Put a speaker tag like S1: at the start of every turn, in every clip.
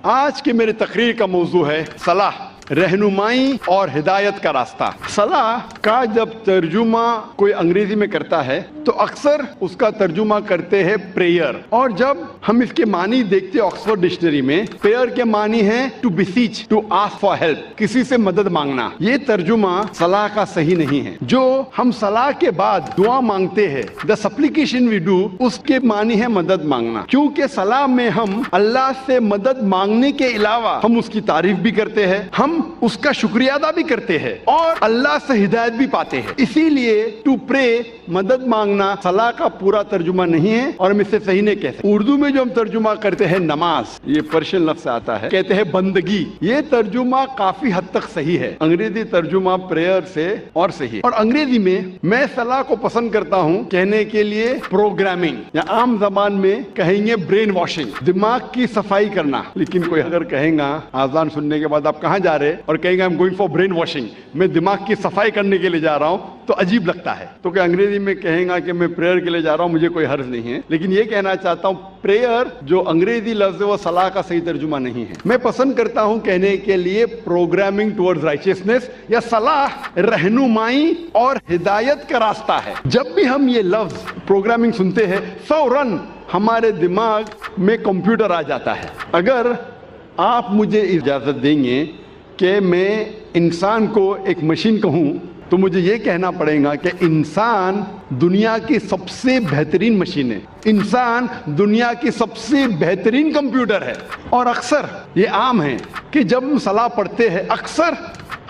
S1: آج کی میری تقریر کا موضوع ہے صلاح، رہنمائی اور ہدایت کا راستہ۔ صلاح کا جب ترجمہ کوئی انگریزی میں کرتا ہے تو اکثر اس کا ترجمہ کرتے ہیں پریئر، اور جب ہم اس کے معنی دیکھتے ہیں آکسفورڈ ڈکشنری میں، پریئر کے معنی ہے to beseech, to ask for help, کسی سے مدد مانگنا۔ یہ ترجمہ صلاح کا صحیح نہیں ہے۔ جو ہم صلاح کے بعد دعا مانگتے ہیں، the supplication we do، اس کے معنی ہے مدد مانگنا، کیونکہ صلاح میں ہم اللہ سے مدد مانگنے کے علاوہ ہم اس کی تعریف بھی کرتے ہیں، ہم اس کا شکریہ ادا بھی کرتے ہیں اور اللہ سے ہدایت بھی پاتے ہیں۔ اسی لیے ٹو پرے، مدد مانگنا، صلاح کا پورا ترجمہ نہیں ہے اور ہم اس سے صحیح نہیں کہہ سکتے۔ اردو میں جو ہم ترجمہ کرتے ہیں نماز، یہ پرشین لفظ سے آتا ہے، کہتے ہیں بندگی، یہ ترجمہ کافی حد تک صحیح ہے۔ انگریزی ترجمہ پریئر سے اور صحیح، اور انگریزی میں صلاح کو پسند کرتا ہوں کہنے کے لیے پروگرامنگ، یا عام زبان میں کہیں گے برین واشنگ، دماغ کی صفائی کرنا۔ لیکن کوئی اگر کہیں گا آذان سننے کے بعد آپ کہاں جا رہے اور کہیں گے I'm going for brain washing، میں دماغ کی صفائی کرنے کے لیے جا رہا ہوں، تو عجیب لگتا ہے۔ تو کہ انگریزی میں کہیں گا کہ میں پریئر کے لیے جا رہا ہوں، مجھے کوئی حرج نہیں ہے، لیکن یہ کہنا چاہتا ہوں پریئر جو انگریزی لفظ ہے وہ صلاح کا صحیح ترجمہ نہیں ہے۔ میں پسند کرتا ہوں کہنے کے لیے پروگرامنگ ٹورڈز رائچسنس، یا صلاح رہنمائی اور ہدایت کا راستہ ہے۔ جب بھی ہم یہ لفظ پروگرامنگ سنتے ہیں فوراً ہمارے دماغ میں کمپیوٹر آ جاتا ہے۔ اگر آپ مجھے اجازت دیں گے کہ میں انسان کو ایک مشین کہوں تو مجھے یہ کہنا پڑے گا کہ انسان دنیا کی سب سے بہترین مشین ہے، انسان دنیا کی سب سے بہترین کمپیوٹر ہے۔ اور اکثر یہ عام ہے کہ جب ہم صلاح پڑھتے ہیں اکثر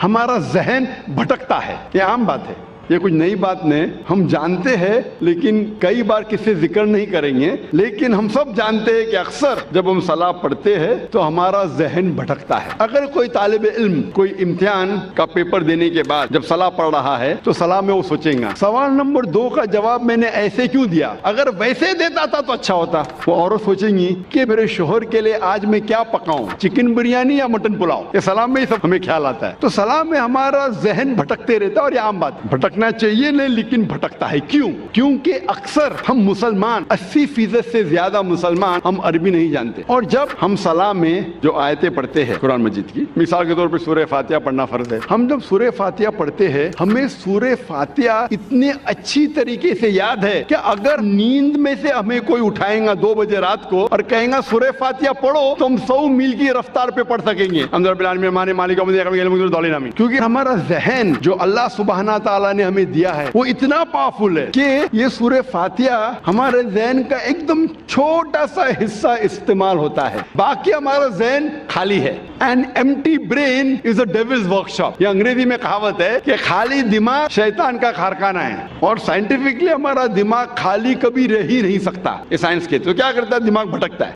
S1: ہمارا ذہن بھٹکتا ہے، یہ عام بات ہے، یہ کچھ نئی بات نہیں، ہم جانتے ہیں لیکن کئی بار کسی ذکر نہیں کریں گے، لیکن ہم سب جانتے ہیں کہ اکثر جب ہم صلاح پڑھتے ہیں تو ہمارا ذہن بھٹکتا ہے۔ اگر کوئی طالب علم کوئی امتحان کا پیپر دینے کے بعد جب صلاح پڑھ رہا ہے تو صلاح میں وہ سوچیں گا سوال نمبر 2 کا جواب میں نے ایسے کیوں دیا، اگر ویسے دیتا تھا تو اچھا ہوتا۔ وہ عورت سوچیں گی کہ میرے شوہر کے لیے آج میں کیا پکاؤں، چکن بریانی یا مٹن پلاؤ۔ یہ صلاح میں ہی سب ہمیں خیال آتا ہے۔ تو صلاح میں ہمارا ذہن بھٹکتے رہتا ہے، اور یہ عام بات بھٹکنا چاہیے نہیں لیکن بھٹکتا ہے۔ کیوں؟ کیونکہ اکثر ہم مسلمان 80% سے زیادہ مسلمان ہم عربی نہیں جانتے، اور جب ہم صلاح میں جو آیتیں پڑھتے ہیں قرآن مجید کی، مثال کے طور پہ سورہ فاتحہ پڑھنا فرض ہے، ہم جب سورہ فاتحہ پڑھتے ہیں ہمیں سورہ فاتحہ اتنے اچھی طریقے سے یاد ہے کہ اگر نیند میں سے ہمیں کوئی اٹھائے گا 2 بجے رات کو اور کہیں گا سورہ فاتحہ پڑھو تو ہم 100 میل کی رفتار پہ پڑھ سکیں گے، کیونکہ ہمارا ذہن جو اللہ سبحانہ تعالیٰ نے ہمیں دیا ہے وہ اتنا پاورفل ہے کہ یہ سورہ فاتحہ ہمارے ذہن کا ایک دم چھوٹا سا حصہ استعمال ہوتا ہے، باقی ہمارا ذہن خالی ہے۔ An empty brain is a devil's workshop، یہ انگریزی میں کہاوت ہے کہ خالی دماغ شیطان کا کارخانہ ہے، اور سائنٹیفکلی ہمارا دماغ خالی کبھی رہ ہی نہیں سکتا، یہ سائنس کے تو کیا کرتا ہے دماغ بھٹکتا ہے۔